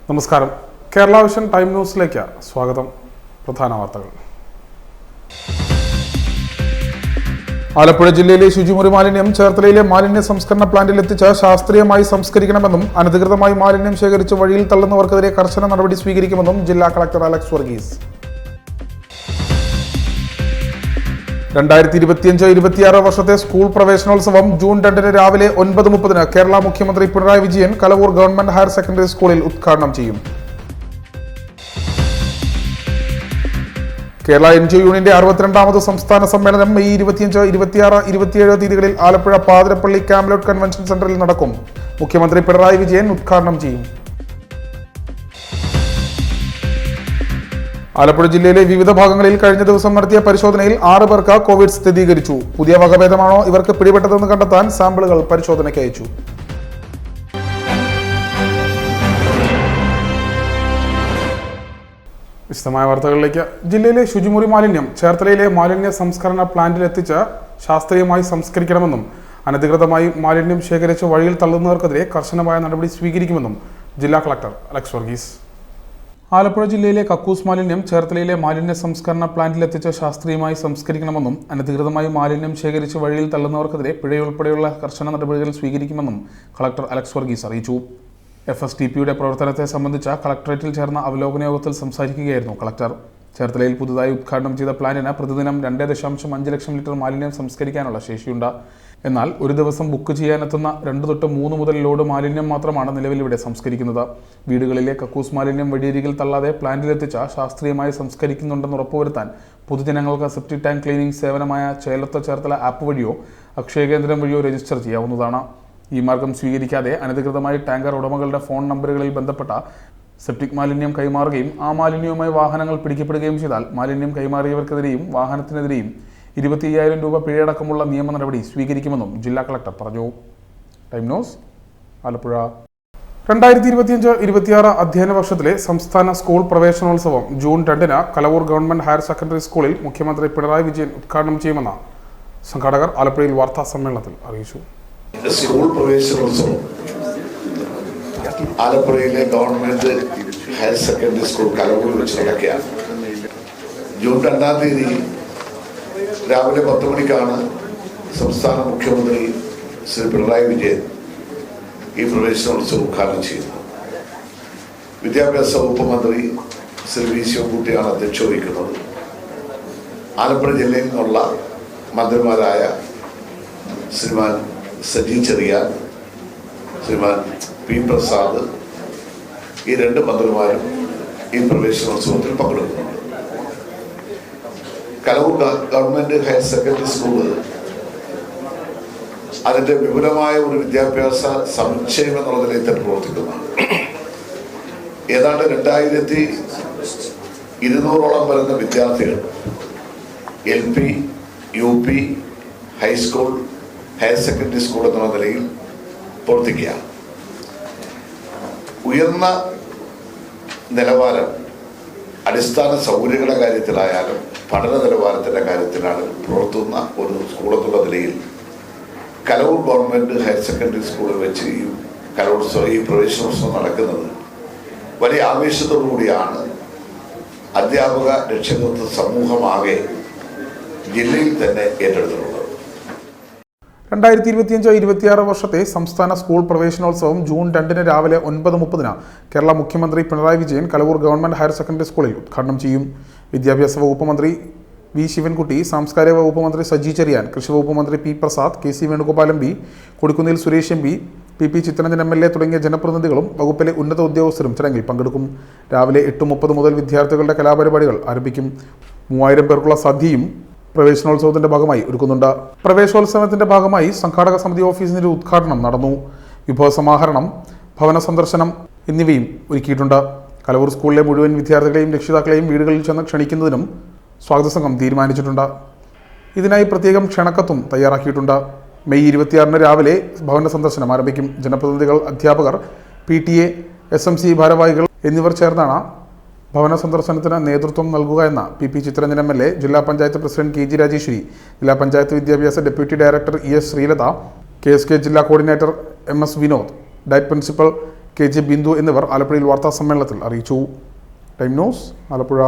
നമസ്കാരം. Kerala vision time ന്യൂസിലേക്ക് സ്വാഗതം. പ്രധാന വാർത്തകൾ. ആലപ്പുഴ ജില്ലയിലെ ശുചിമുറി മാലിന്യം ചേർത്തലയിലെ മാലിന്യ സംസ്കരണ പ്ലാന്റിൽ എത്തിച്ച് ശാസ്ത്രീയമായി സംസ്കരിക്കണമെന്നും അനധികൃതമായി മാലിന്യം ശേഖരിച്ച് വഴിയിൽ തള്ളുന്നവർക്കെതിരെ കർശന നടപടി സ്വീകരിക്കുമെന്നും ജില്ലാ കളക്ടർ അലക്സ് വർഗീസ്. 2025-26 വർഷത്തെ സ്കൂൾ പ്രവേശനോത്സവം ജൂൺ 2 രാവിലെ 9:30 കേരള മുഖ്യമന്ത്രി Pinarayi Vijayan Kalavoor government higher secondary സ്കൂളിൽ ഉദ്ഘാടനം ചെയ്യും. കേരള NGO യൂണിയന്റെ 62ാമത് സംസ്ഥാന സമ്മേളനം മെയ് 25, 26, 27 തീയതികളിൽ ആലപ്പുഴ പാതിരപ്പള്ളി ക്യാംലോട്ട് കൺവെൻഷൻ സെന്ററിൽ നടക്കും. മുഖ്യമന്ത്രി പിണറായി വിജയൻ ഉദ്ഘാടനം ചെയ്യും. ആലപ്പുഴ ജില്ലയിലെ വിവിധ ഭാഗങ്ങളിൽ കഴിഞ്ഞ ദിവസം നടത്തിയ പരിശോധനയിൽ 6 പേർക്ക് കോവിഡ് സ്ഥിരീകരിച്ചു. പുതിയ വകഭേദമാണോ ഇവർക്ക് പിടിപെട്ടതെന്ന് കണ്ടെത്താൻ സാമ്പിളുകൾ പരിശോധനയ്ക്ക് അയച്ചു. വിശദമായ വാർത്തകളിലേക്ക്. ജില്ലയിലെ ശുചിമുറി മാലിന്യം ചേർത്തലയിലെ മാലിന്യ സംസ്കരണ പ്ലാന്റിൽ എത്തിച്ച് ശാസ്ത്രീയമായി സംസ്കരിക്കണമെന്നും അനധികൃതമായി മാലിന്യം ശേഖരിച്ച് വഴിയിൽ തള്ളുന്നവർക്കെതിരെ കർശനമായ നടപടി സ്വീകരിക്കുമെന്നും ജില്ലാ കളക്ടർ അലക്സ് വർഗീസ്. ആലപ്പുഴ ജില്ലയിലെ കക്കൂസ് മാലിന്യം ചേർത്തലയിലെ മാലിന്യ സംസ്കരണ പ്ലാന്റിൽ എത്തിച്ച് ശാസ്ത്രീയമായി സംസ്കരിക്കണമെന്നും അനധികൃതമായി മാലിന്യം ശേഖരിച്ച് വഴിയിൽ തള്ളുന്നവർക്കെതിരെ പിഴയുൾപ്പെടെയുള്ള കർശന നടപടികൾ സ്വീകരിക്കുമെന്നും കളക്ടർ അലക്സ് വർഗീസ് അറിയിച്ചു. FSTPയുടെ പ്രവർത്തനത്തെ സംബന്ധിച്ച കളക്ടറേറ്റിൽ ചേർന്ന അവലോകന യോഗത്തിൽ സംസാരിക്കുകയായിരുന്നു കളക്ടർ. ചേർത്തലയിൽ പുതുതായി ഉദ്ഘാടനം ചെയ്ത പ്ലാന്റിന് പ്രതിദിനം 2.5 ലക്ഷം ലിറ്റർ മാലിന്യം സംസ്കരിക്കാനുള്ള ശേഷിയുണ്ട്. എന്നാൽ ഒരു ദിവസം ബുക്ക് ചെയ്യാനെത്തുന്ന 2 തൊട്ട് 3 മുതൽ ലോഡ് മാലിന്യം മാത്രമാണ് നിലവിൽ ഇവിടെ സംസ്കരിക്കുന്നത്. വീടുകളിലെ കക്കൂസ് മാലിന്യം വഴിയരികിൽ തള്ളാതെ പ്ലാന്റിലെത്തിച്ച ശാസ്ത്രീയമായി സംസ്കരിക്കുന്നുണ്ടെന്ന് ഉറപ്പുവരുത്താൻ പൊതുജനങ്ങൾക്ക് സെപ്റ്റിക് ടാങ്ക് ക്ലീനിംഗ് സേവനമായ ചേലത്ത ചേർത്തല ആപ്പ് വഴിയോ അക്ഷയ കേന്ദ്രം വഴിയോ രജിസ്റ്റർ ചെയ്യാവുന്നതാണ്. ഈ മാർഗം സ്വീകരിക്കാതെ അനധികൃതമായി ടാങ്കർ ഉടമകളുടെ ഫോൺ നമ്പറുകളിൽ ബന്ധപ്പെട്ട സെപ്റ്റിക് മാലിന്യം കൈമാറുകയും ആ മാലിന്യവുമായി വാഹനങ്ങൾ പിടിക്കപ്പെടുകയും ചെയ്താൽ മാലിന്യം കൈമാറിയവർക്കെതിരെയും വാഹനത്തിനെതിരെയും 25,000 രൂപ പിഴയടക്കമുള്ള നിയമ നടപടി സ്വീകരിക്കുമെന്നും ജില്ലാ കളക്ടർ പറഞ്ഞു. Time news, Alappuzha. 2025-26 അധ്യയന വർഷത്തിലെ സംസ്ഥാന സ്കൂൾ പ്രവേശനോത്സവം June 2 Kalavoor government higher secondary സ്കൂളിൽ മുഖ്യമന്ത്രി പിണറായി വിജയൻ ഉദ്ഘാടനം ചെയ്യുമെന്ന് സംഘാടകർ ആലപ്പുഴയിൽ വാർത്താ സമ്മേളനത്തിൽ അറിയിച്ചു. സ്കൂൾ പ്രവേശനോത്സവം ആലപ്പുഴയിലെ ഗവൺമെന്റ് ഹയർ സെക്കൻഡറി സ്കൂൾ കലവൂരിൽ വെച്ച് നടക്കുകയാണ്. ജൂൺ 2 തീയതി രാവിലെ 10 മണിക്കാണ് സംസ്ഥാന മുഖ്യമന്ത്രി ശ്രീ പിണറായി വിജയൻ ഈ പ്രവേശനോത്സവം ഉദ്ഘാടനം ചെയ്യുന്നത്. വിദ്യാഭ്യാസ വകുപ്പ് മന്ത്രി ശ്രീ വി ശിവൻകുട്ടിയാണ് അധ്യക്ഷത വഹിക്കുന്നത്. ആലപ്പുഴ ജില്ലയിൽ നിന്നുള്ള മന്ത്രിമാരായ ശ്രീമാൻ സജി ചെറിയാൻ, ശ്രീമാൻ പി പ്രസാദ്, ഈ 2 മന്ത്രിമാരും ഈ പ്രവേശനോത്സവത്തിൽ പങ്കെടുക്കുന്നുണ്ട്. Kalavoor government higher secondary school അതിന്റെ വിപുലമായ ഒരു വിദ്യാഭ്യാസ സമുച്ചയം എന്നുള്ള നിലയിൽ തന്നെ പ്രവർത്തിക്കുന്നതാണ്. ഏതാണ്ട് 2200ഓളം വരുന്ന വിദ്യാർത്ഥികൾ LP, UP, high school, higher secondary school എന്നുള്ള നിലയിൽ പ്രവർത്തിക്കുകയാണ്. ഉയർന്ന നിലവാരം അടിസ്ഥാന സൗകര്യങ്ങളുടെ കാര്യത്തിലായാലും പഠന നിലവാരത്തിൻ്റെ കാര്യത്തിലാണ് പ്രവർത്തുന്ന ഒരു സ്കൂൾ എന്നുള്ള നിലയിൽ കലവൂർ ഗവൺമെന്റ് ഹയർ സെക്കൻഡറി സ്കൂളിൽ വെച്ച് ഈ പ്രവേശനോത്സവം നടക്കുന്നത് വലിയ ആവേശത്തോടു കൂടിയാണ് അധ്യാപക രക്ഷകർത്തൃ സമൂഹമാകെ ജില്ലയിൽ തന്നെ ഏറ്റെടുത്തിട്ടുള്ളത്. 2025-26 വർഷത്തെ സംസ്ഥാന സ്കൂൾ പ്രവേശനോത്സവം ജൂൺ 2 രാവിലെ 9:30 കേരള മുഖ്യമന്ത്രി Pinarayi Vijayan Kalavoor government higher secondary സ്കൂളിൽ ഉദ്ഘാടനം ചെയ്യും. വിദ്യാഭ്യാസ വകുപ്പ് മന്ത്രി വി ശിവൻകുട്ടി, സാംസ്കാരിക വകുപ്പ് മന്ത്രി സജി ചെറിയാൻ, കൃഷി വകുപ്പ് മന്ത്രി P Prasad, KC Venugopal MP, Kodikunnil Suresh MP, PP Chittaranjan MLA തുടങ്ങിയ ജനപ്രതിനിധികളും വകുപ്പിലെ ഉന്നത ഉദ്യോഗസ്ഥരും ചടങ്ങിൽ പങ്കെടുക്കും. രാവിലെ 8:30 മുതൽ വിദ്യാർത്ഥികളുടെ കലാപരിപാടികൾ ആരംഭിക്കും. 3000 പേർക്കുള്ള സദ്യയും പ്രവേശനോത്സവത്തിന്റെ ഭാഗമായി ഒരുക്കുന്നുണ്ട്. പ്രവേശനോത്സവത്തിന്റെ ഭാഗമായി സംഘാടക സമിതി ഓഫീസിന്റെ ഉദ്ഘാടനം നടന്നു. വിഭവ സമാഹരണം, ഭവന സന്ദർശനം എന്നിവയും ഒരുക്കിയിട്ടുണ്ട്. കലവൂർ സ്കൂളിലെ മുഴുവൻ വിദ്യാർത്ഥികളെയും രക്ഷിതാക്കളെയും വീടുകളിൽ ചെന്ന് ക്ഷണിക്കുന്നതിനും സ്വാഗത സംഘം തീരുമാനിച്ചിട്ടുണ്ട്. ഇതിനായി പ്രത്യേകം ക്ഷണക്കത്തും തയ്യാറാക്കിയിട്ടുണ്ട്. മെയ് 26 രാവിലെ ഭവന സന്ദർശനം ആരംഭിക്കും. ജനപ്രതിനിധികൾ, അധ്യാപകർ, PTA, SMC ഭാരവാഹികൾ എന്നിവർ ചേർന്നാണ് ഭവന സന്ദർശനത്തിന് നേതൃത്വം നൽകുക എന്ന PP ചിത്തരഞ്ജൻ MLA, ജില്ലാ പഞ്ചായത്ത് പ്രസിഡന്റ് KG രാജേശ്വരി, ജില്ലാ പഞ്ചായത്ത് വിദ്യാഭ്യാസ deputy director ES Sreelatha, KSK ജില്ലാ coordinator MS Vinod, diet principal KJ Bindu എന്നിവർ ആലപ്പുഴയിൽ വാർത്താസമ്മേളനത്തിൽ അറിയിച്ചു. Time news Alappuzha.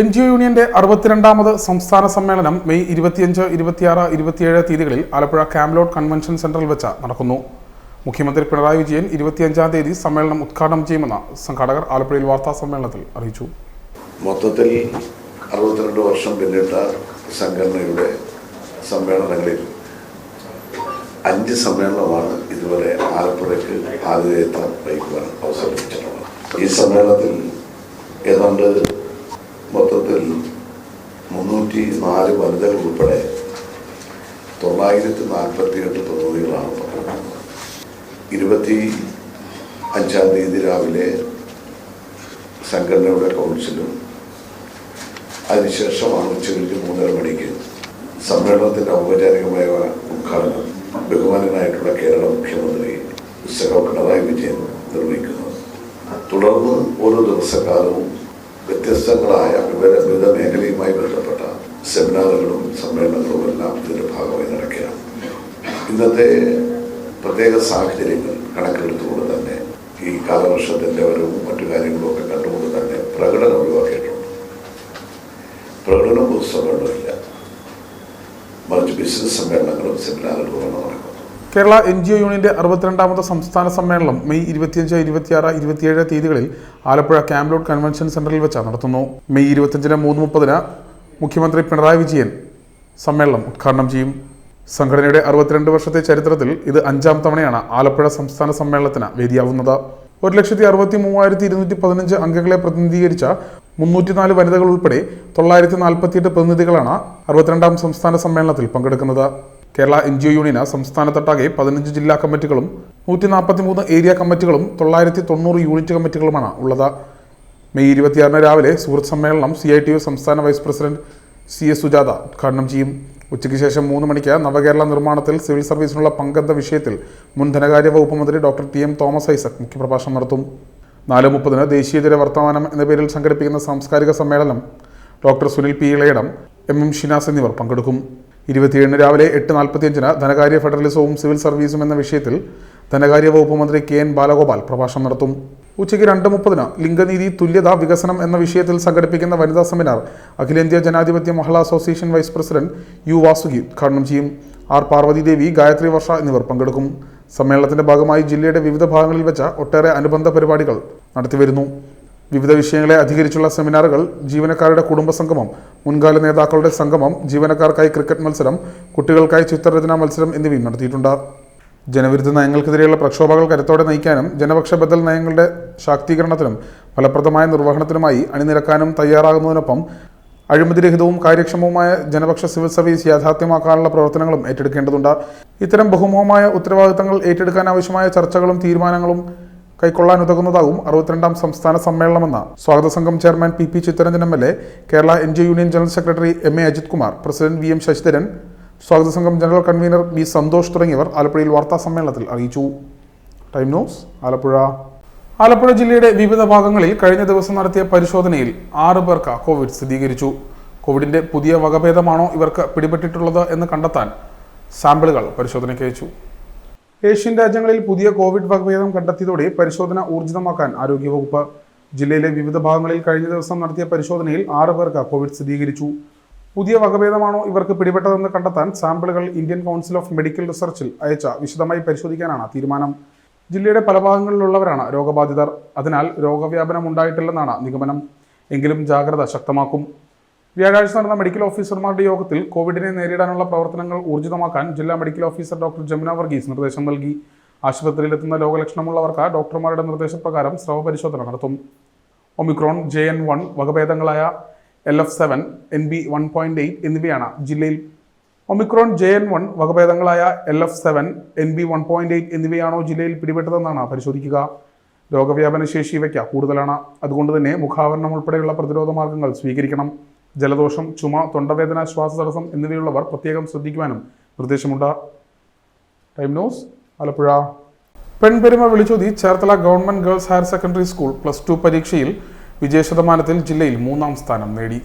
NGO യൂണിയന്റെ 62ാമത് സംസ്ഥാന സമ്മേളനം മെയ് 25, 26, 27 തീയതികളിൽ ആലപ്പുഴ ക്യാംലോഡ് കൺവെൻഷൻ സെന്ററിൽ വെച്ച് നടക്കുന്നു. മുഖ്യമന്ത്രി പിണറായി വിജയൻ 25-ാം തീയതി സമ്മേളനം ഉദ്ഘാടനം ചെയ്യുമെന്ന് സംഘാടകർ ആലപ്പുഴയിൽ വാർത്താസമ്മേളനത്തിൽ അറിയിച്ചു. മൊത്തത്തിൽ 62 വർഷം പിന്നിട്ട സംഘടനയുടെ സമ്മേളനങ്ങളിൽ 5 സമ്മേളനമാണ് ഇതുവരെ ആലപ്പുഴയ്ക്ക് ആതിഥേയത്വം വഹിക്കുവാൻ അവസരിച്ചിട്ടുള്ളത്. ഈ സമ്മേളനത്തിൽ ഏതാണ്ട് മൊത്തത്തിൽ 304 വനിതകൾ ഉൾപ്പെടെ 948 പ്രതിനിധികളാണ് പങ്കെടുക്കുന്നത്. 25-ാം തീയതി രാവിലെ സംഘടനയുടെ കൗൺസിലും അതിനുശേഷമാണ് ഉച്ചകഴിഞ്ഞ് 3:30 മണിക്ക് സമ്മേളനത്തിൻ്റെ ഔപചാരികമായ ഉദ്ഘാടനം ബഹുമാനനായിട്ടുള്ള കേരള മുഖ്യമന്ത്രി പിണറായി വിജയൻ നിർവഹിക്കുന്നത്. തുടർന്ന് ഓരോ ദിവസക്കാലവും വ്യത്യസ്തങ്ങളായ വിവിധ മേഖലയുമായി ബന്ധപ്പെട്ട സെമിനാറുകളും സമ്മേളനങ്ങളും എല്ലാം ഇതിൻ്റെ ഭാഗമായി നടക്കുകയാണ്. ഇന്നത്തെ പ്രത്യേക സാഹചര്യങ്ങൾ കണക്കിലെടുത്തുകൊണ്ട് തന്നെ ഈ കാലവർഷത്തിൻ്റെ വരവും മറ്റു കാര്യങ്ങളും ഒക്കെ കണ്ടുകൊണ്ട് തന്നെ പ്രകടനം ഒഴിവാക്കിയിട്ടുണ്ട്. പ്രകടനം പൊതുസമ്മേളനമില്ല, മറിച്ച് ബിസിനസ് സമ്മേളനങ്ങളും സെമിനാറുകളുമാണ് നടക്കുന്നത്. കേരള NGO യൂണിയന്റെ 62ാമത് സംസ്ഥാന സമ്മേളനം മെയ് 25, 26, 27 തീയതികളിൽ ആലപ്പുഴ ക്യാംലോഡ് കൺവെൻഷൻ സെന്ററിൽ വെച്ച് നടത്തുന്നു. മെയ് 25-ന് 3:30 മുഖ്യമന്ത്രി പിണറായി വിജയൻ സമ്മേളനം ഉദ്ഘാടനം ചെയ്യും. സംഘടനയുടെ 62 വർഷത്തെ ചരിത്രത്തിൽ ഇത് 5ാം തവണയാണ് ആലപ്പുഴ സംസ്ഥാന സമ്മേളനത്തിന് വേദിയാവുന്നത്. 1,63,215 അംഗങ്ങളെ പ്രതിനിധീകരിച്ച 304 വനിതകൾ ഉൾപ്പെടെ 948 പ്രതിനിധികളാണ് 62ാം സംസ്ഥാന സമ്മേളനത്തിൽ പങ്കെടുക്കുന്നത്. കേരള NGO യൂണിയന് സംസ്ഥാനത്തൊട്ടാകെ 15 ജില്ലാ കമ്മിറ്റികളും 143 ഏരിയ കമ്മിറ്റികളും 990 യൂണിറ്റ് കമ്മിറ്റികളുമാണ് ഉള്ളത്. മെയ് 26-ന് രാവിലെ സുഹൃത്ത് സമ്മേളനം CITU സംസ്ഥാന വൈസ് പ്രസിഡന്റ് CS സുജാത ഉദ്ഘാടനം ചെയ്യും. ഉച്ചയ്ക്ക് ശേഷം 3 മണിക്ക് നവകേരള നിർമ്മാണത്തിൽ സിവിൽ സർവീസിനുള്ള പങ്കെന്ന വിഷയത്തിൽ മുൻ ധനകാര്യ വകുപ്പ് മന്ത്രി ഡോക്ടർ TM തോമസ് ഐസക് മുഖ്യപ്രഭാഷണം നടത്തും. 4:30-ന് ദേശീയതര വർത്തമാനം എന്ന പേരിൽ സംഘടിപ്പിക്കുന്ന സാംസ്കാരിക സമ്മേളനം doctor Sunil P. Ilayidam, MM Shinas എന്നിവർ പങ്കെടുക്കും. 27-ന് രാവിലെ 8:45-ന് ധനകാര്യ ഫെഡറലിസവും സിവിൽ സർവീസും എന്ന വിഷയത്തിൽ ധനകാര്യ വകുപ്പ് മന്ത്രി KN ബാലഗോപാൽ പ്രഭാഷണം നടത്തും. ഉച്ചയ്ക്ക് 2:30-ന് ലിംഗനീതി, തുല്യത, വികസനം എന്ന വിഷയത്തിൽ സംഘടിപ്പിക്കുന്ന വനിതാ സെമിനാർ അഖിലേന്ത്യാ ജനാധിപത്യ മഹിളാ association vice president U. Vasuki ഉദ്ഘാടനം ചെയ്യും. R. പാർവതി ദേവി, ഗായത്രി വർഷ എന്നിവർ പങ്കെടുക്കും. സമ്മേളനത്തിന്റെ ഭാഗമായി ജില്ലയുടെ വിവിധ ഭാഗങ്ങളിൽ വെച്ച് ഒട്ടേറെ അനുബന്ധ പരിപാടികൾ നടത്തിവരുന്നു. വിവിധ വിഷയങ്ങളെ അധികരിച്ചുള്ള സെമിനാറുകൾ, ജീവനക്കാരുടെ കുടുംബ സംഗമം, മുൻകാല നേതാക്കളുടെ സംഗമം, ജീവനക്കാർക്കായി ക്രിക്കറ്റ് മത്സരം, കുട്ടികൾക്കായി ചിത്രരചനാ മത്സരം എന്നിവയും നടത്തിയിട്ടുണ്ട്. ജനവിരുദ്ധ നയങ്ങൾക്കെതിരെയുള്ള പ്രക്ഷോഭങ്ങൾ കരുത്തോടെ നയിക്കാനും ജനപക്ഷ ബദൽ നയങ്ങളുടെ ശാക്തീകരണത്തിനും ഫലപ്രദമായ നിർവഹണത്തിനുമായി അണിനിരക്കാനും തയ്യാറാകുന്നതിനൊപ്പം അഴിമതിരഹിതവും കാര്യക്ഷമവുമായ ജനപക്ഷ സിവിൽ സർവീസ് യാഥാർത്ഥ്യമാക്കാനുള്ള പ്രവർത്തനങ്ങളും ഏറ്റെടുക്കേണ്ടതുണ്ട്. ഇത്തരം ബഹുമുഖമായ ഉത്തരവാദിത്തങ്ങൾ ഏറ്റെടുക്കാനാവശ്യമായ ചർച്ചകളും തീരുമാനങ്ങളും കൈക്കൊള്ളാനുതകുന്നതാകും 62ാം സംസ്ഥാന സമ്മേളനമെന്ന് സ്വാഗത സംഘം chairman PP Chittaranjan MLA, Kerala NGO union general secretary MA Ajith Kumar, president VM Sasidharan, സ്വാഗത സംഘം ജനറൽ കൺവീനർ B. സന്തോഷ് തുടങ്ങിയവർ ആലപ്പുഴയിൽ വാർത്താ സമ്മേളനത്തിൽ അറിയിച്ചു. Time news Alappuzha. ആലപ്പുഴ ജില്ലയുടെ വിവിധ ഭാഗങ്ങളിൽ കഴിഞ്ഞ ദിവസം നടത്തിയ പരിശോധനയിൽ 6 പേർക്ക് കോവിഡ് സ്ഥിരീകരിച്ചു. കോവിഡിന്റെ പുതിയ വകഭേദമാണോ ഇവർക്ക് പിടിപെട്ടിട്ടുള്ളത് എന്ന് കണ്ടെത്താൻ സാമ്പിളുകൾ പരിശോധനയ്ക്ക് അയച്ചു. ഏഷ്യൻ രാജ്യങ്ങളിൽ പുതിയ കോവിഡ് വകഭേദം കണ്ടെത്തിയതോടെ പരിശോധന ഊർജിതമാക്കാൻ ആരോഗ്യവകുപ്പ്. ജില്ലയിലെ വിവിധ ഭാഗങ്ങളിൽ കഴിഞ്ഞ ദിവസം നടത്തിയ പരിശോധനയിൽ 6 പേർക്ക് കോവിഡ് സ്ഥിരീകരിച്ചു. പുതിയ വകഭേദമാണോ ഇവർക്ക് പിടിപെട്ടതെന്ന് കണ്ടെത്താൻ സാമ്പിളുകൾ ഇന്ത്യൻ കൗൺസിൽ ഓഫ് മെഡിക്കൽ റിസർച്ചിൽ അയച്ച വിശദമായി പരിശോധിക്കാനാണ് തീരുമാനം. ജില്ലയുടെ പല ഭാഗങ്ങളിലുള്ളവരാണ് രോഗബാധിതർ. അതിനാൽ രോഗവ്യാപനം ഉണ്ടായിട്ടില്ലെന്നാണ് നിഗമനം. എങ്കിലും ജാഗ്രത ശക്തമാക്കും. വ്യാഴാഴ്ച നടന്ന മെഡിക്കൽ ഓഫീസർമാരുടെ യോഗത്തിൽ കോവിഡിനെ നേരിടാനുള്ള പ്രവർത്തനങ്ങൾ ഊർജിതമാക്കാൻ ജില്ലാ medical officer doctor Jamuna Varghese നിർദ്ദേശം നൽകി. ആശുപത്രിയിലെത്തുന്ന രോഗലക്ഷണമുള്ളവർക്ക് ഡോക്ടർമാരുടെ നിർദ്ദേശപ്രകാരം സ്രവ പരിശോധന നടത്തും. ഒമിക്രോൺ JN1 വകഭേദങ്ങളായ LF7, NB 1.8 എന്നിവയാണ് ജില്ലയിൽ ഒമിക്രോൺ JN1 വകഭേദങ്ങളായ LF7, NB 1.8 എന്നിവയാണോ ജില്ലയിൽ പിടിപെട്ടതെന്നാണ് പരിശോധിക്കുക. രോഗവ്യാപന ശേഷി ഇവയ്ക്ക് കൂടുതലാണ്. അതുകൊണ്ട് തന്നെ മുഖാവരണം ഉൾപ്പെടെയുള്ള പ്രതിരോധ മാർഗങ്ങൾ സ്വീകരിക്കണം. ജലദോഷം, ചുമ, തൊണ്ടവേദന, ശ്വാസതടസ്സം എന്നിവയുള്ളവർ പ്രത്യേകം ശ്രദ്ധിക്കുവാനും നിർദ്ദേശമുണ്ട്. Time news Alappuzha. പെൺപെരുമ വിളിച്ചോതി Cherthala government girls higher secondary school +2 പരീക്ഷയിൽ വിജയശതമാനത്തിൽ ജില്ലയിൽ 3ാം സ്ഥാനം നേടി.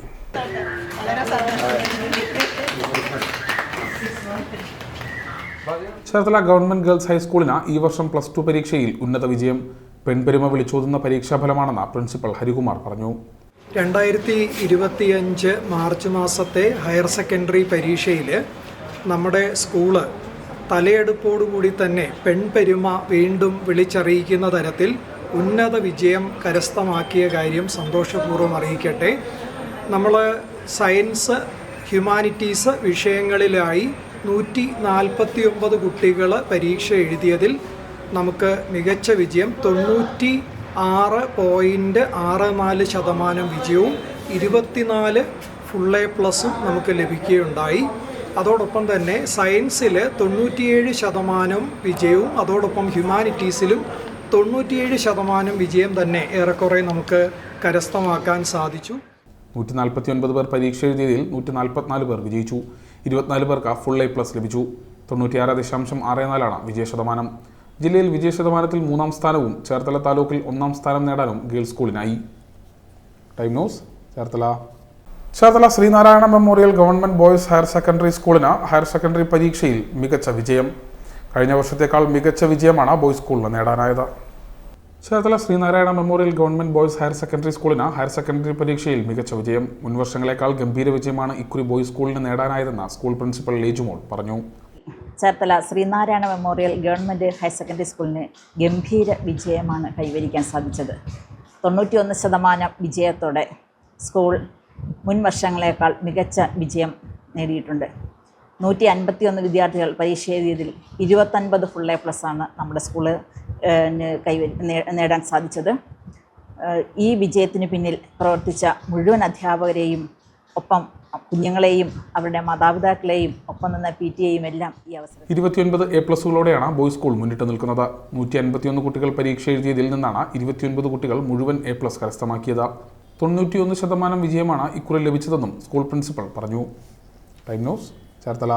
ചേർത്തല ഗവൺമെന്റ് ഗേൾസ് ഹൈസ്കൂളിന് ഈ വർഷം +2 പരീക്ഷയിൽ ഉന്നത വിജയം. പെൺപെരുമ വിളിച്ചോതുന്ന പരീക്ഷാഫലമാണെന്ന് പ്രിൻസിപ്പൽ ഹരികുമാർ പറഞ്ഞു. 2025 മാർച്ച് മാസത്തെ ഹയർ സെക്കൻഡറി പരീക്ഷയിൽ നമ്മുടെ സ്കൂള് തലയെടുപ്പോടുകൂടി തന്നെ പെൺപെരുമ വീണ്ടും വിളിച്ചറിയിക്കുന്ന തരത്തിൽ ഉന്നത വിജയം കരസ്ഥമാക്കിയ കാര്യം സന്തോഷപൂർവ്വം അറിയിക്കട്ടെ. നമ്മൾ സയൻസ്, ഹ്യൂമാനിറ്റീസ് വിഷയങ്ങളിലായി 149 കുട്ടികൾ പരീക്ഷ എഴുതിയതിൽ നമുക്ക് മികച്ച വിജയം 96.64% വിജയവും 24 ഫുൾ എ പ്ലസും നമുക്ക് ലഭിക്കുകയുണ്ടായി. അതോടൊപ്പം തന്നെ സയൻസിൽ 97% വിജയവും അതോടൊപ്പം ഹ്യൂമാനിറ്റീസിലും 97% വിജയം തന്നെ ഏറെക്കുറെ നമുക്ക് കരസ്ഥമാക്കാൻ സാധിച്ചു. 149 പേർ പരീക്ഷ എഴുതിയതിൽ 144 പേർ വിജയിച്ചു. 24 പേർക്ക് ഫുൾ എ പ്ലസ് ലഭിച്ചു. 96.64% വിജയശതമാനം. ജില്ലയിൽ വിജയശതമാനത്തിൽ 3ാം സ്ഥാനവും ചേർത്തല താലൂക്കിൽ 1ാം സ്ഥാനം നേടാനും ഗേൾസ് സ്കൂളിനായി. Time news, Cherthala. Cherthala Sreenarayana memorial government boys higher secondary സ്കൂളിന് ഹയർ സെക്കൻഡറി പരീക്ഷയിൽ മികച്ച വിജയം. കഴിഞ്ഞ വർഷത്തേക്കാൾ മികച്ച വിജയമാണ് ബോയ്സ് സ്കൂളിന് നേടാനായത്. Cherthala Sreenarayana memorial government boys higher secondary സ്കൂളിന് ഹയർ സെക്കൻഡറി പരീക്ഷയിൽ മികച്ച വിജയം. മുൻവർഷങ്ങളെക്കാൾ ഗംഭീര വിജയമാണ് ഇക്കുറി ബോയ്സ് സ്കൂളിന് നേടാനായതെന്ന് സ്കൂൾ പ്രിൻസിപ്പൽ ലേജുമോൾ പറഞ്ഞു. Cherthala Sreenarayana memorial government higher secondary സ്കൂളിന് ഗംഭീര വിജയമാണ് കൈവരിക്കാൻ സാധിച്ചത്. 91% വിജയത്തോടെ സ്കൂൾ മുൻ വർഷങ്ങളേക്കാൾ മികച്ച വിജയം നേടിയിട്ടുണ്ട്. 151 വിദ്യാർത്ഥികൾ പരീക്ഷ എഴുതിയതിൽ 29 ഫുൾ എ പ്ലസാണ് നമ്മുടെ സ്കൂള് നേടാൻ സാധിച്ചത്. ഈ വിജയത്തിന് പിന്നിൽ പ്രവർത്തിച്ച മുഴുവൻ അധ്യാപകരെയും ഒപ്പം കുഞ്ഞുങ്ങളെയും അവരുടെ മാതാപിതാക്കളെയും ഒപ്പം നിന്ന PTA-യും എല്ലാം ഈ അവസരം 29 എ പ്ലസുകളോടെയാണ് ബോയ്സ് സ്കൂൾ മുന്നിട്ട് നിൽക്കുന്നത്. 151 കുട്ടികൾ പരീക്ഷ എഴുതിയതിൽ നിന്നാണ് 29 കുട്ടികൾ മുഴുവൻ എ പ്ലസ് കരസ്ഥമാക്കിയത്. 91% വിജയമാണ് ഇക്കുറി ലഭിച്ചതെന്നും സ്കൂൾ പ്രിൻസിപ്പൽ പറഞ്ഞു. Time news, Cherthala.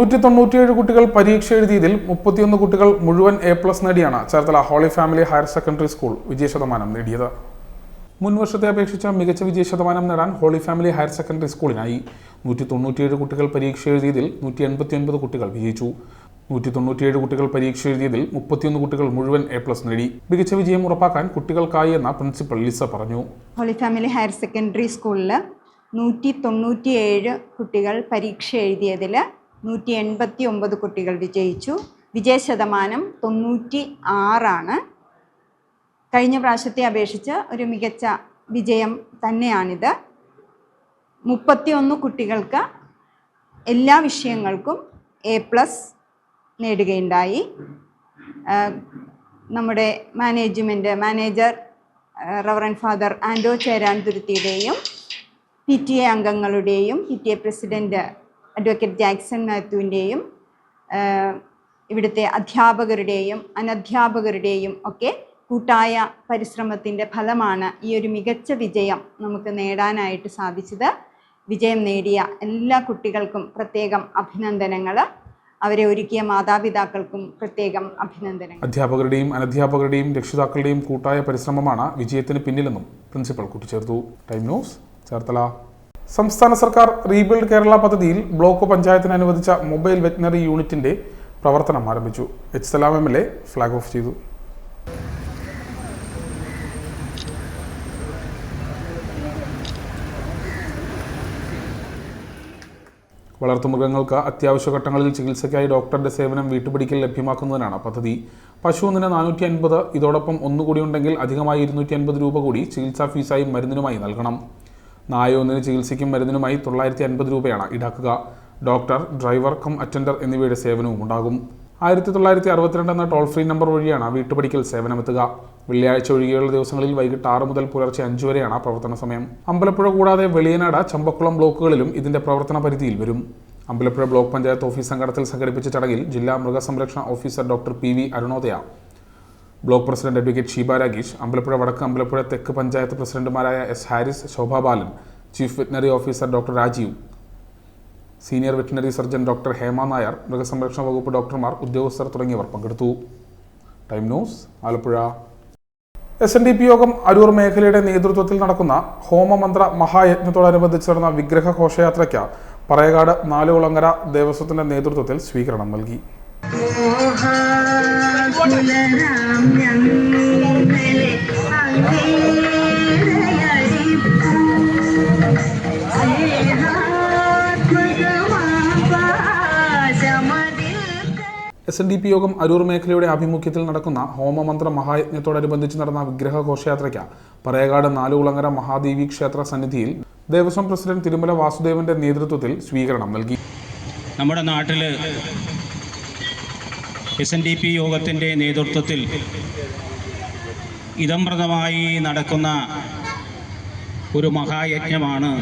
197 കുട്ടികൾ പരീക്ഷ എഴുതിയതിൽ 31 കുട്ടികൾ മുഴുവൻ എ പ്ലസ് നേടിയാണ് Cherthala holy family higher secondary school വിജയശതമാനം നേടിയത്. മുൻവർഷത്തെ അപേക്ഷിച്ച് മികച്ച വിജയശതമാനം നേടാൻ ഹോളി ഫാമിലി ഹയർ സെക്കൻഡറി സ്കൂളിനായി. 197 കുട്ടികൾ പരീക്ഷ എഴുതിയതിൽ 189 കുട്ടികൾ വിജയിച്ചു. 197 കുട്ടികൾ പരീക്ഷ എഴുതിയതിൽ 31 കുട്ടികൾ മുഴുവൻ എ പ്ലസ് നേടി. മികച്ച വിജയം ഉറപ്പാക്കാൻ കുട്ടികൾക്കായി എന്ന പ്രിൻസിപ്പൽ ലിസ പറഞ്ഞു. ഹോളി ഫാമിലി ഹയർ സെക്കൻഡറി സ്കൂളിൽ 197 കുട്ടികൾ പരീക്ഷ എഴുതിയതിൽ 189 കുട്ടികൾ വിജയിച്ചു. വിജയശതമാനം 96%. കഴിഞ്ഞ പ്രാവശ്യത്തെ അപേക്ഷിച്ച് ഒരു മികച്ച വിജയം തന്നെയാണിത്. 31 കുട്ടികൾക്ക് എല്ലാ വിഷയങ്ങൾക്കും എ പ്ലസ് നേടുകയുണ്ടായി. നമ്മുടെ മാനേജർ റവറൻഡ് ഫാദർ ആൻഡോ ചേരാൻതുരുത്തിയുടെയും PTA അംഗങ്ങളുടെയും PTA പ്രസിഡന്റ് അഡ്വക്കേറ്റ് ജാക്സൺ മാത്യുവിൻ്റെയും ഇവിടുത്തെ അധ്യാപകരുടെയും അനധ്യാപകരുടെയും ഒക്കെ കൂട്ടായ പരിശ്രമത്തിൻ്റെ ഫലമാണ് ഈ ഒരു മികച്ച വിജയം നമുക്ക് നേടാനായിട്ട് സാധിച്ചത്. വിജയം നേടിയ എല്ലാ കുട്ടികൾക്കും പ്രത്യേകം അഭിനന്ദനങ്ങൾ. അവരെ ഒരുക്കിയ മാതാപിതാക്കൾക്കും പ്രത്യേകം അഭിനന്ദനങ്ങൾ. അധ്യാപകരുടെയും അനധ്യാപകരുടെയും രക്ഷിതാക്കളുടെയും കൂട്ടായ പരിശ്രമമാണ് വിജയത്തിന് പിന്നിലെന്നും പ്രിൻസിപ്പൽ കൂട്ടിച്ചേർത്തു. Time news, Cherthala. സംസ്ഥാന സർക്കാർ റീബിൽഡ് കേരള പദ്ധതിയിൽ ബ്ലോക്ക് പഞ്ചായത്തിന് അനുവദിച്ച മൊബൈൽ വെറ്റിനറി യൂണിറ്റിന്റെ പ്രവർത്തനം ആരംഭിച്ചു. എച്ച് സലാം MLA ഫ്ലാഗ് ഓഫ് ചെയ്തു. വളർത്തുമൃഗങ്ങൾക്ക് അത്യാവശ്യ ഘട്ടങ്ങളിൽ ചികിത്സയ്ക്കായി ഡോക്ടറുടെ സേവനം വീട്ടുപിടിക്കൽ ലഭ്യമാക്കുന്നതിനാണ് പദ്ധതി. പശു ഒന്നിന് 450, ഇതോടൊപ്പം ഒന്നുകൂടി ഉണ്ടെങ്കിൽ അധികമായി 250 രൂപ കൂടി ചികിത്സാ ഫീസായും മരുന്നിനുമായി നൽകണം. നായ ഒന്നിന് ചികിത്സയ്ക്കും മരുന്നിനുമായി 950 രൂപയാണ് ഈടാക്കുക. ഡോക്ടർ, ഡ്രൈവർ അറ്റൻഡർ എന്നിവയുടെ സേവനവും ഉണ്ടാകും. 1962 എന്ന ടോൾ ഫ്രീ നമ്പർ വഴിയാണ് വീട്ടുപടിക്കൽ സേവനമെത്തുക. വെള്ളിയാഴ്ച ഒഴികെയുള്ള ദിവസങ്ങളിൽ വൈകിട്ട് 6 മുതൽ പുലർച്ചെ 5 വരെയാണ് പ്രവർത്തന സമയം. അമ്പലപ്പുഴ കൂടാതെ വെളിയനാട്, ചമ്പക്കുളം ബ്ലോക്കുകളിലും ഇതിന്റെ പ്രവർത്തന പരിധിയിൽ വരും. അമ്പലപ്പുഴ ബ്ലോക്ക് പഞ്ചായത്ത് ഓഫീസ് അങ്കണത്തിൽ സംഘടിപ്പിച്ച ചടങ്ങിൽ ജില്ലാ മൃഗസംരക്ഷണ officer doctor PV Arunodaya, block president advocate Sheeba Ragesh, Ambalappuzha വടക്ക്, അമ്പലപ്പുഴ തെക്ക് പഞ്ചായത്ത് പ്രസിഡന്റുമാരായ S. Haris, Shobha Balan, chief veterinary officer doctor Rajeev, senior veterinary surgeon doctor Hema Nair, മൃഗസംരക്ഷണ വകുപ്പ് ഡോക്ടർമാർ, ഉദ്യോഗസ്ഥർ തുടങ്ങിയവർ പങ്കെടുത്തു. Time news, Alappuzha. SNDP യോഗം അരൂർ മേഖലയുടെ നേതൃത്വത്തിൽ നടക്കുന്ന ഹോമമന്ത്ര മഹായജ്ഞത്തോടനുബന്ധിച്ച് നടന്ന വിഗ്രഹ ഘോഷയാത്രയ്ക്ക് പറയകാട് നാലുകുളങ്ങര ദേവസ്വത്തിന്റെ നേതൃത്വത്തിൽ സ്വീകരണം നൽകി. SNDP യോഗം അരൂർ മേഖലയുടെ ആഭിമുഖ്യത്തിൽ നടക്കുന്ന ഹോമമന്ത്ര മഹായജ്ഞത്തോടനുബന്ധിച്ച് നടന്ന വിഗ്രഹ ഘോഷയാത്രയ്ക്ക് പറയകാട് നാലുകുളങ്ങര മഹാദേവി ക്ഷേത്ര സന്നിധിയിൽ ദേവസ്വം പ്രസിഡന്റ് തിരുമല വാസുദേവന്റെ നേതൃത്വത്തിൽ സ്വീകരണം നൽകി. നമ്മുടെ നാട്ടിൽ SNDP യോഗത്തിൻ്റെ നേതൃത്വത്തിൽ ഇദംപ്രദമായി നടക്കുന്ന ഒരു മഹായജ്ഞമാണ്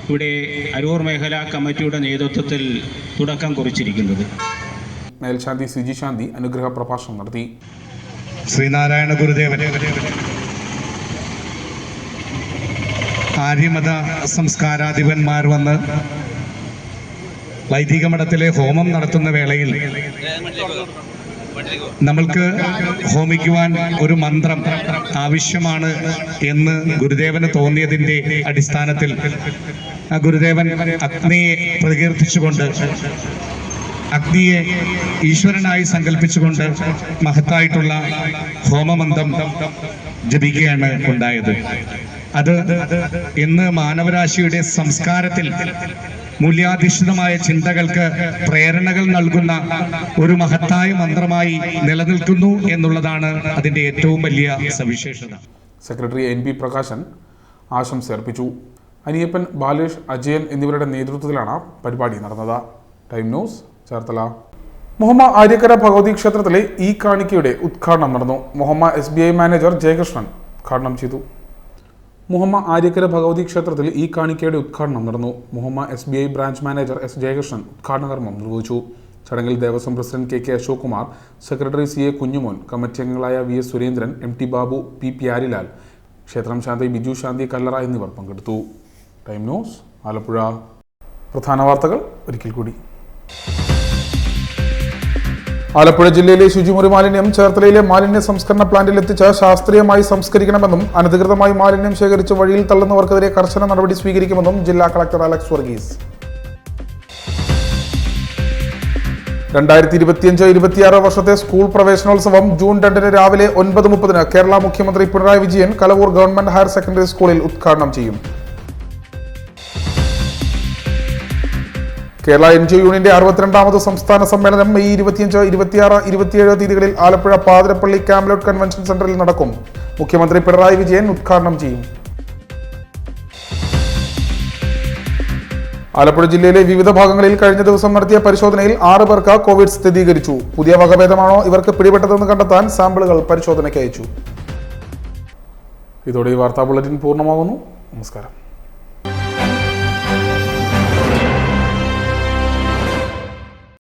ഇവിടെ അരൂർ മേഖലാ കമ്മിറ്റിയുടെ നേതൃത്വത്തിൽ തുടക്കം കുറിച്ചിരിക്കുന്നത്. മേൽശാന്തി സിജി ശാന്തി അനുഗ്രഹ പ്രഭാഷണം നടത്തി. ശ്രീനാരായണ ഗുരുദേവൻ ആര്യമത സംസ്കാരാധിപന്മാർ വന്ന് വൈദിക മഠത്തിലെ ഹോമം നടത്തുന്ന വേളയിൽ നമ്മൾക്ക് ഹോമിക്കുവാൻ ഒരു മന്ത്രം ആവശ്യമാണ് എന്ന് ഗുരുദേവന് തോന്നിയതിൻ്റെ അടിസ്ഥാനത്തിൽ ആ ഗുരുദേവൻ അഗ്നിയെ പ്രകീർത്തിച്ചുകൊണ്ട്, അഗ്നിയെ ഈശ്വരനായി സങ്കല്പിച്ചുകൊണ്ട് മഹത്തായിട്ടുള്ള ഹോമമന്ത്രം ജപിക്കുകയാണ് ഉണ്ടായത്. അത് ഇന്ന് മാനവരാശിയുടെ സംസ്കാരത്തിൽ മൂല്യാധിഷ്ഠിതമായ ചിന്തകൾക്ക് പ്രേരണകൾ നൽകുന്ന ഒരു മഹത്തായ മന്ത്രമായി നിലനിൽക്കുന്നു എന്നുള്ളതാണ് അതിൻ്റെ ഏറ്റവും വലിയ സവിശേഷത. സെക്രട്ടറി NP പ്രകാശൻ ആശംസ അർപ്പിച്ചു. അനിയപ്പൻ, ബാലേഷ്, അജയൻ എന്നിവരുടെ നേതൃത്വത്തിലാണ് പരിപാടി നടന്നത്. Time news, Cherthala. മുഹമ്മ ആര്യക്കര ഭഗവതി ക്ഷേത്രത്തിലെ ഈ കാണിക്കയുടെ ഉദ്ഘാടനം നടന്നു. മുഹമ്മ SBI മാനേജർ ജയകൃഷ്ണൻ ഉദ്ഘാടനം ചെയ്തു. മുഹമ്മ ആര്യക്കര ഭഗവതി ക്ഷേത്രത്തിൽ ഈ കാണിക്കയുടെ ഉദ്ഘാടനം നടന്നു. Muhamma SBI branch manager S Jayakrishnan ഉദ്ഘാടന കർമ്മം നിർവഹിച്ചു. ചടങ്ങിൽ Devaswom president KK Ashok Kumar, secretary CA Kunjumon, committee അംഗങ്ങളായ VS Surendran, MT Babu, P Pyarilal, ക്ഷേത്രം ശാന്തി ബിജു ശാന്തി കല്ലറ എന്നിവർ പങ്കെടുത്തു. Time news, Alappuzha. പ്രധാന വാർത്തകൾ ഒരിക്കൽ കൂടി. ആലപ്പുഴ ജില്ലയിലെ ശുചിമുറി മാലിന്യം ചേർത്തലയിലെ മാലിന്യ സംസ്കരണ പ്ലാന്റിൽ എത്തിച്ച് ശാസ്ത്രീയമായി സംസ്കരിക്കണമെന്നും അനധികൃതമായി മാലിന്യം ശേഖരിച്ച് വഴിയിൽ തള്ളുന്നവർക്കെതിരെ കർശന നടപടി സ്വീകരിക്കുമെന്നും ജില്ലാ കളക്ടർ അലക്സ് വർഗീസ്. 2025-26 വർഷത്തെ സ്കൂൾ പ്രവേശനോത്സവം ജൂൺ 2 രാവിലെ 9:30 കേരള മുഖ്യമന്ത്രി Pinarayi Vijayan Kalavoor government higher secondary സ്കൂളിൽ ഉദ്ഘാടനം ചെയ്യും. കേരള NGO യൂണിയന്റെ 62ാമത് സംസ്ഥാന സമ്മേളനം മെയ് 25, 26, 27 തീയതികളിൽ ആലപ്പുഴ പാതിരപ്പള്ളി ക്യാംലോട്ട് കൺവെൻഷൻ സെന്ററിൽ നടക്കും. മുഖ്യമന്ത്രി പിണറായി വിജയൻ ഉദ്ഘാടനം ചെയ്യും. ആലപ്പുഴ ജില്ലയിലെ വിവിധ ഭാഗങ്ങളിൽ കഴിഞ്ഞ ദിവസം നടത്തിയ പരിശോധനയിൽ 6 പേർക്ക് കോവിഡ് സ്ഥിരീകരിച്ചു. പുതിയ വകഭേദമാണോ ഇവർക്ക് പിടിപെട്ടതെന്ന് കണ്ടെത്താൻ സാമ്പിളുകൾ പരിശോധനയ്ക്ക് അയച്ചു. ഇതോടെ ഈ വാർത്താ ബുള്ളറ്റിൻ പൂർണ്ണമാകുന്നു. നമസ്കാരം.